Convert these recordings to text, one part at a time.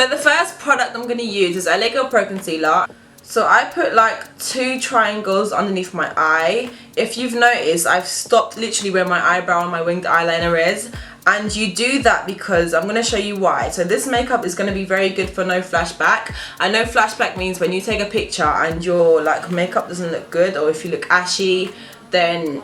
So the first product I'm going to use is a Lego Pro Concealer. So I put like 2 triangles underneath my eye. If you've noticed, I've stopped literally where my eyebrow and my winged eyeliner is. And you do that because I'm going to show you why. So this makeup is going to be very good for no flashback. I know flashback means when you take a picture and your like makeup doesn't look good, or if you look ashy, then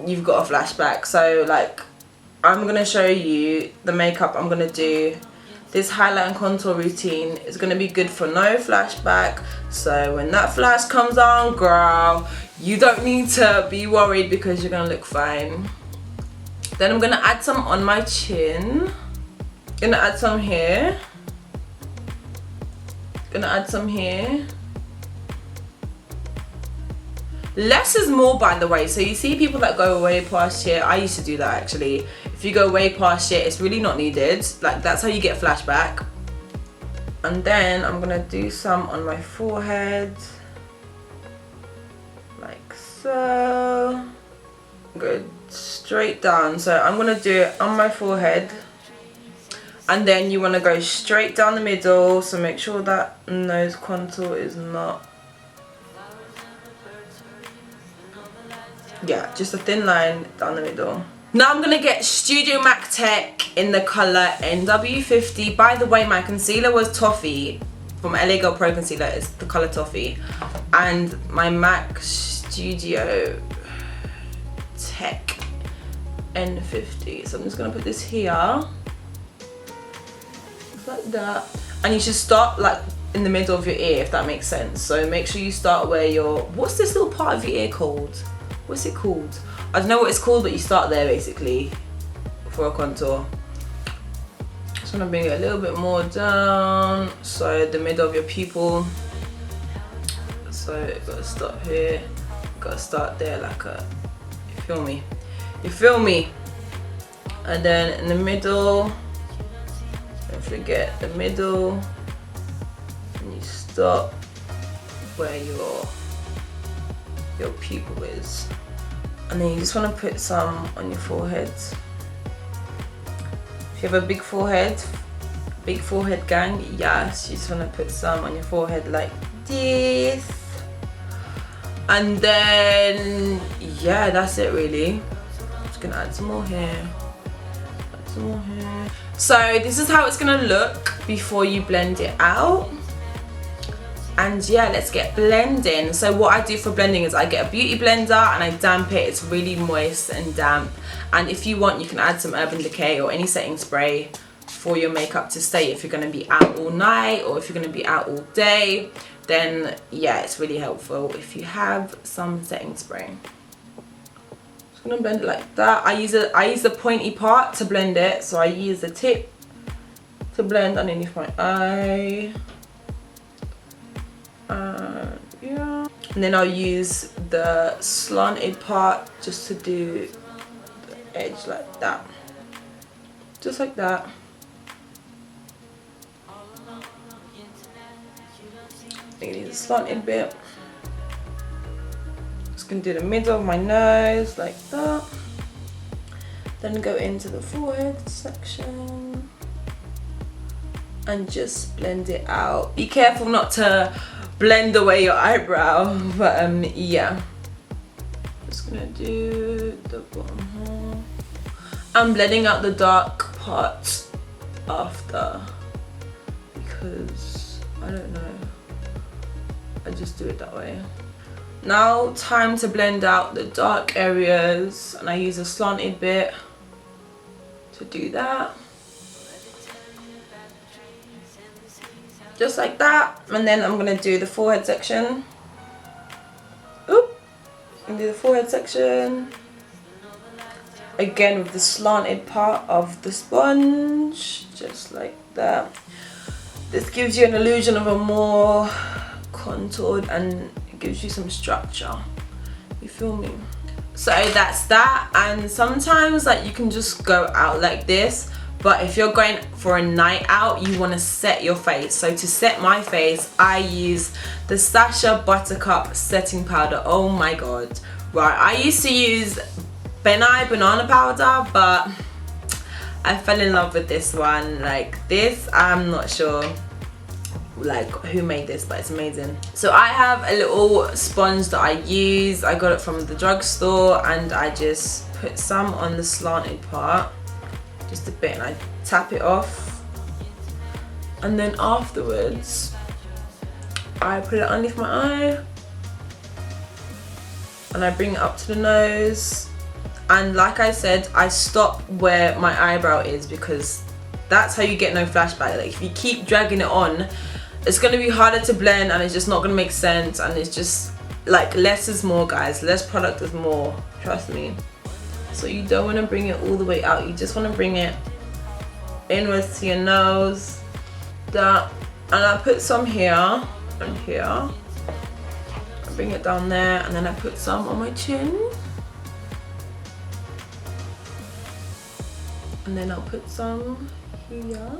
you've got a flashback. So like I'm going to show you the makeup I'm going to do. This highlight and contour routine is going to be good for no flashback. So when that flash comes on, girl, you don't need to be worried because you're going to look fine. Then I'm going to add some on my chin. Going to add some here. Going to add some here. Less is more, by the way. So you see people that go way past here. I used to do that actually. If you go way past here, it's really not needed. Like that's how you get flashback. And then I'm gonna do some on my forehead, like so. Go straight down. So I'm gonna do it on my forehead, and then you want to go straight down the middle. So make sure that nose contour is not. Yeah, just a thin line down the middle. Now I'm going to get Studio MAC Tech in the colour NW50. By the way, my concealer was TOFFEE from Lego Pro Concealer. It's the colour TOFFEE. And my MAC Studio Tech N50. So I'm just going to put this here. Like that. And you should start like in the middle of your ear, if that makes sense. So make sure you start where your... What's this little part of your ear called? What's it called? I don't know what it's called, but you start there basically for a contour. Just want to bring it a little bit more down, so the middle of your pupil. So you've got to start here, you've got to start there like a, you feel me? You feel me? And then in the middle, don't forget the middle, and you stop where your pupil is. And then you just want to put some on your forehead. If you have a big forehead gang, yes, you just want to put some on your forehead like this. And then, yeah, that's it really. I'm just going to add some more here. Add some more here. So this is how it's going to look before you blend it out. And yeah, let's get blending. So what I do for blending is I get a beauty blender and I damp it. It's really moist and damp. And if you want, you can add some Urban Decay or any setting spray for your makeup to stay if you're going to be out all night or if you're going to be out all day. Then yeah, it's really helpful if you have some setting spray. Just gonna blend it like that. I use the pointy part to blend it. So I use the tip to blend underneath my eye. Yeah, and then I'll use the slanted part just to do the edge like that, just like that. I think I need a slanted bit. Just gonna do the middle of my nose like that, then go into the forehead section and just blend it out. Be careful not to blend away your eyebrow, but yeah, just gonna do the bottom here. I'm blending out the dark part after because I don't know, I just do it that way. Now time to blend out the dark areas, and I use a slanted bit to do that. Just like that. And then I'm going to do the forehead section. Oop. And do the forehead section. Again with the slanted part of the sponge. Just like that. This gives you an illusion of a more contoured, and it gives you some structure. You feel me? So that's that. And sometimes like you can just go out like this. But if you're going for a night out, you want to set your face. So to set my face, I use the Sacha Buttercup setting powder. Oh my god. Right, I used to use banana powder, but I fell in love with this one. Like this, I'm not sure. like who made this, but it's amazing. So I have a little sponge that I use. I got it from the drugstore, and I just put some on the slanted part, just a bit, and I tap it off. And then afterwards I put it underneath my eye, and I bring it up to the nose. And like I said, I stop where my eyebrow is, because that's how you get no flashback. Like if you keep dragging it on, it's going to be harder to blend, and it's just not going to make sense. And it's just like less is more, guys. Less product is more, trust me. So you don't want to bring it all the way out, you just want to bring it inwards to your nose. That, and I put some here and here. I bring it down there, and then I put some on my chin. And then I'll put some here.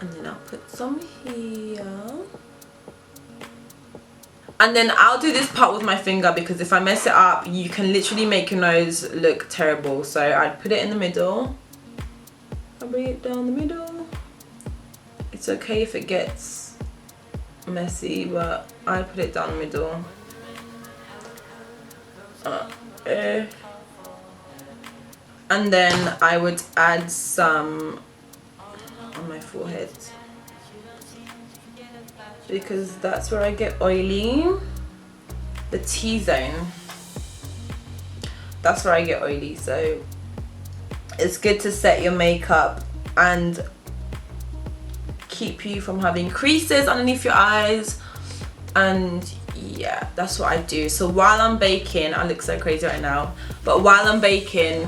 And then I'll put some here. And then I'll do this part with my finger, because if I mess it up, you can literally make your nose look terrible. So I put it in the middle. I bring it down the middle. It's okay if it gets messy, but I put it down the middle. And then I would add some on my forehead, because that's where I get oily. The T-zone, that's where I get oily. So it's good to set your makeup and keep you from having creases underneath your eyes. And yeah, that's what I do. So while I'm baking, I look so crazy right now, but while I'm baking,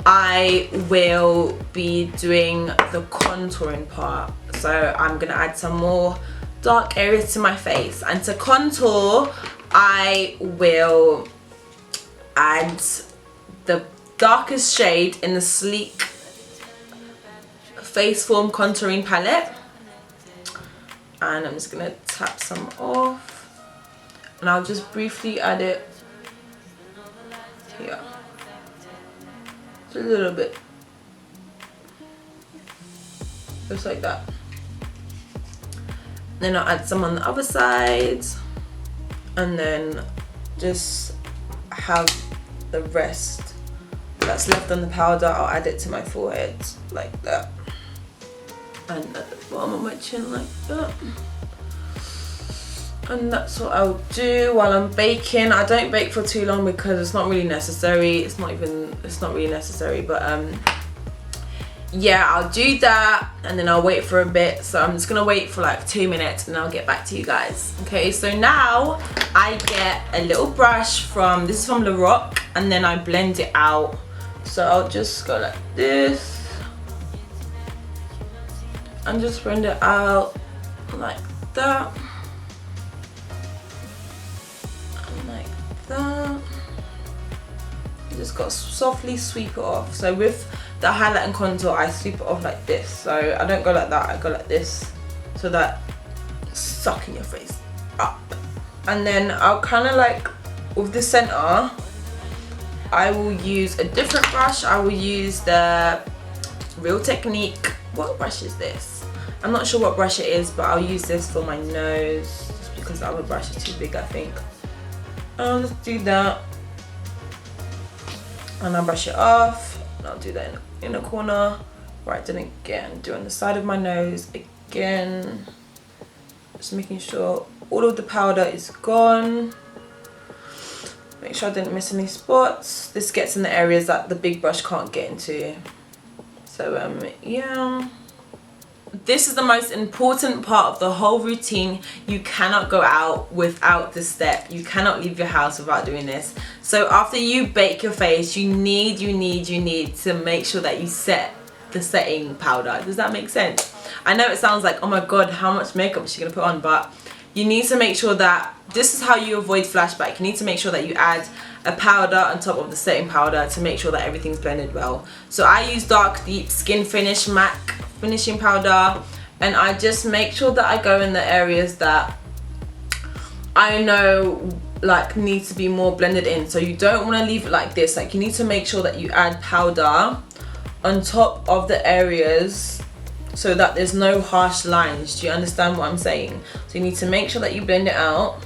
I will be doing the contouring part. So I'm gonna add some more dark areas to my face, and to contour I will add the darkest shade in the Sleek Face Form contouring palette, and I'm just gonna tap some off. And I'll just briefly add it here, just a little bit, just like that. Then I'll add some on the other side, and then just have the rest that's left on the powder, I'll add it to my forehead like that, and at the bottom of my chin like that. And that's what I'll do while I'm baking. I don't bake for too long because it's not really necessary. It's not really necessary, but yeah, I'll do that, and then I'll wait for a bit. So I'm just gonna wait for like 2 minutes, and I'll get back to you guys. Okay, so now I get a little brush from, this is from Lorac, and then I blend it out. So I'll just go like this and just blend it out like that. That. You just got to softly sweep it off. So with the highlight and contour, I sweep it off like this. So I don't go like that, I go like this, so that it's sucking your face up. And then I'll kind of like, with the center, I will use a different brush. I will use the Real Technique. What brush is this? I'm not sure what brush it is, but I'll use this for my nose, just because the other brush is too big, I think. I'll just do that, and I'll brush it off, and I'll do that in the corner, right, then again, do on the side of my nose again, just making sure all of the powder is gone, make sure I didn't miss any spots. This gets in the areas that the big brush can't get into. So yeah. This is the most important part of the whole routine. You cannot go out without this step. You cannot leave your house without doing this. So after you bake your face, you need to make sure that you set the setting powder. Does that make sense? I know it sounds like, oh my god, how much makeup is she gonna put on, but you need to make sure that this is how you avoid flashback. You need to make sure that you add a powder on top of the setting powder to make sure that everything's blended well. So I use Dark Deep Skinfinish MAC finishing powder, and I just make sure that I go in the areas that I know like need to be more blended in. So you don't want to leave it like this. Like, you need to make sure that you add powder on top of the areas so that there's no harsh lines. Do you understand what I'm saying? So you need to make sure that you blend it out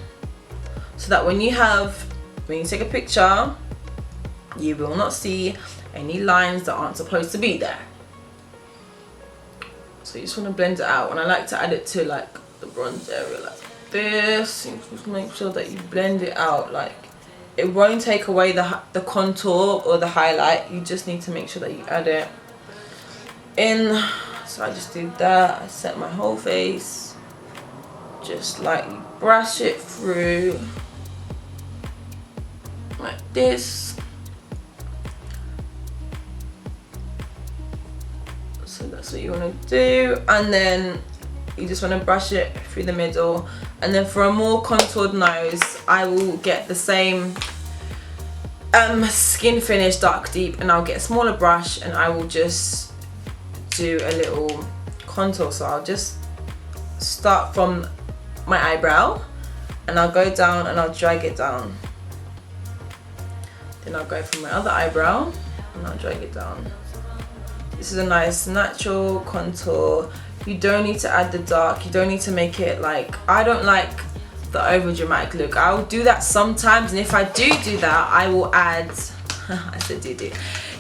so that when you take a picture, you will not see any lines that aren't supposed to be there. So you just want to blend it out, and I like to add it to like the bronze area like this. You just make sure that you blend it out. Like, it won't take away the contour or the highlight. You just need to make sure that you add it in. So I just did that. I set my whole face, just lightly brush it through like this. So that's what you want to do, and then you just want to brush it through the middle. And then for a more contoured nose, I will get the same Skinfinish Dark Deep, and I'll get a smaller brush and I will just do a little contour. So I'll just start from my eyebrow and I'll go down and I'll drag it down. Then I'll go from my other eyebrow and I'll drag it down. This is a nice natural contour. You don't need to add the dark. You don't need to make it like, I don't like the over dramatic look. I'll do that sometimes, and if I do that, I will add I said do.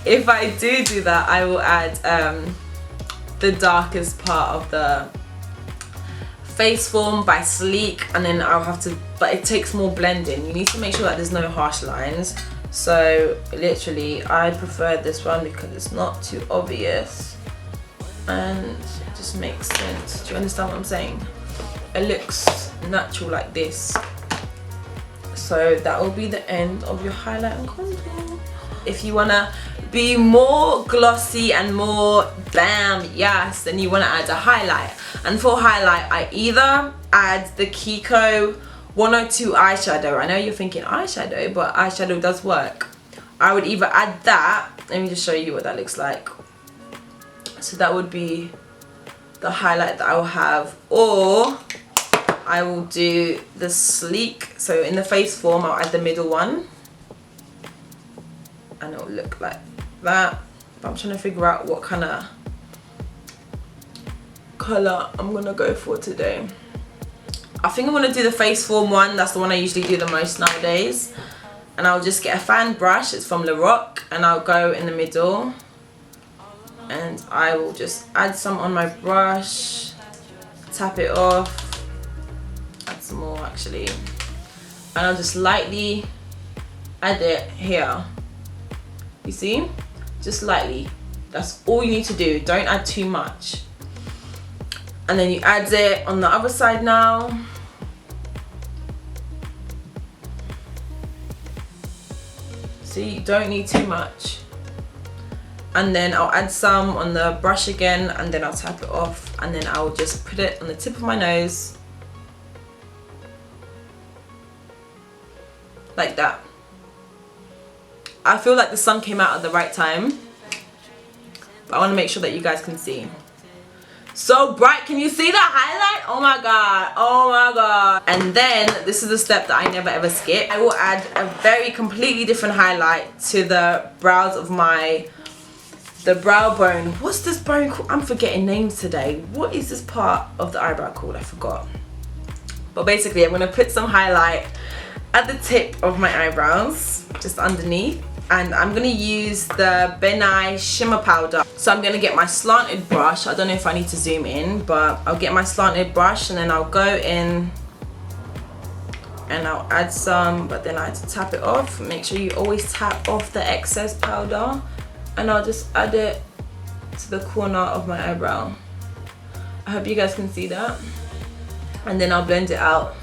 If I do that, I will add the darkest part of the face form by Sleek, and then I'll have to, but it takes more blending. You need to make sure that there's no harsh lines. So literally I prefer this one because it's not too obvious and it just makes sense. Do you understand what I'm saying? It looks natural like this. So that will be the end of your highlight and contour. If you wanna be more glossy and more bam, yes, then you wanna add a highlight. And for highlight, I either add the Kiko 102 eyeshadow. I know you're thinking eyeshadow, but eyeshadow does work. I would either add that, let me just show you what that looks like. So that would be the highlight that I will have, or I will do the Sleek. So in the face form, I'll add the middle one and it'll look like that. But I'm trying to figure out what kind of colour I'm gonna go for today. I think I'm gonna do the face form one. That's the one I usually do the most nowadays. And I'll just get a fan brush. It's from Lorac, and I'll go in the middle. And I will just add some on my brush, tap it off, add some more actually. And I'll just lightly add it here. You see? Just lightly. That's all you need to do. Don't add too much. And then you add it on the other side now. See, you don't need too much. And then I'll add some on the brush again, and then I'll tap it off, and then I'll just put it on the tip of my nose. Like that. I feel like the sun came out at the right time. But I want to make sure that you guys can see. So bright, can you see the highlight? Oh my god, oh my god. And then this is the step that I never ever skip. I will add a very completely different highlight to the brows of the brow bone. What's this bone called? I'm forgetting names today. What is this part of the eyebrow called? I forgot. But basically I'm gonna put some highlight at the tip of my eyebrows, just underneath. And I'm going to use the Nye Shimmer Powder. So I'm going to get my slanted brush. I don't know if I need to zoom in, but I'll get my slanted brush and then I'll go in and I'll add some, but then I have to tap it off. Make sure you always tap off the excess powder. And I'll just add it to the corner of my eyebrow. I hope you guys can see that. And then I'll blend it out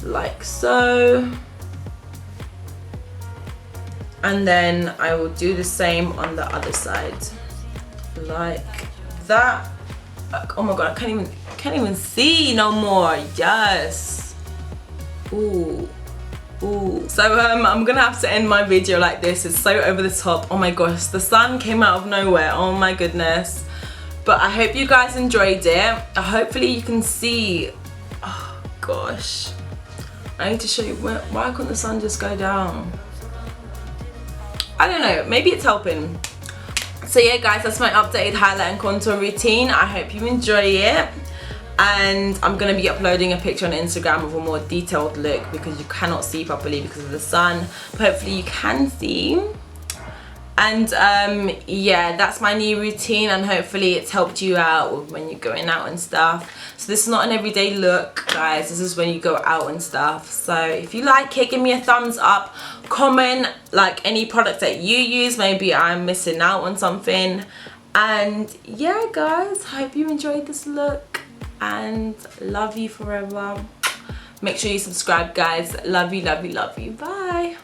like so. And then I will do the same on the other side, like that. Oh my god, I can't even see no more. Yes. Ooh, ooh. So I'm gonna have to end my video like this. It's so over the top. Oh my gosh, the sun came out of nowhere. Oh my goodness. But I hope you guys enjoyed it. Hopefully you can see. Oh gosh, I need to show you why couldn't the sun just go down? I don't know, maybe it's helping. So yeah guys, that's my updated highlight and contour routine. I hope you enjoy it, and I'm going to be uploading a picture on Instagram of a more detailed look because you cannot see properly because of the sun, but hopefully you can see. And yeah, that's my new routine, and hopefully it's helped you out when you're going out and stuff. So this is not an everyday look guys, this is when you go out and stuff. So if you like it, give me a thumbs up, comment like any product that you use, maybe I'm missing out on something. And yeah guys, hope you enjoyed this look and love you forever. Make sure you subscribe guys. Love you, love you, love you. Bye.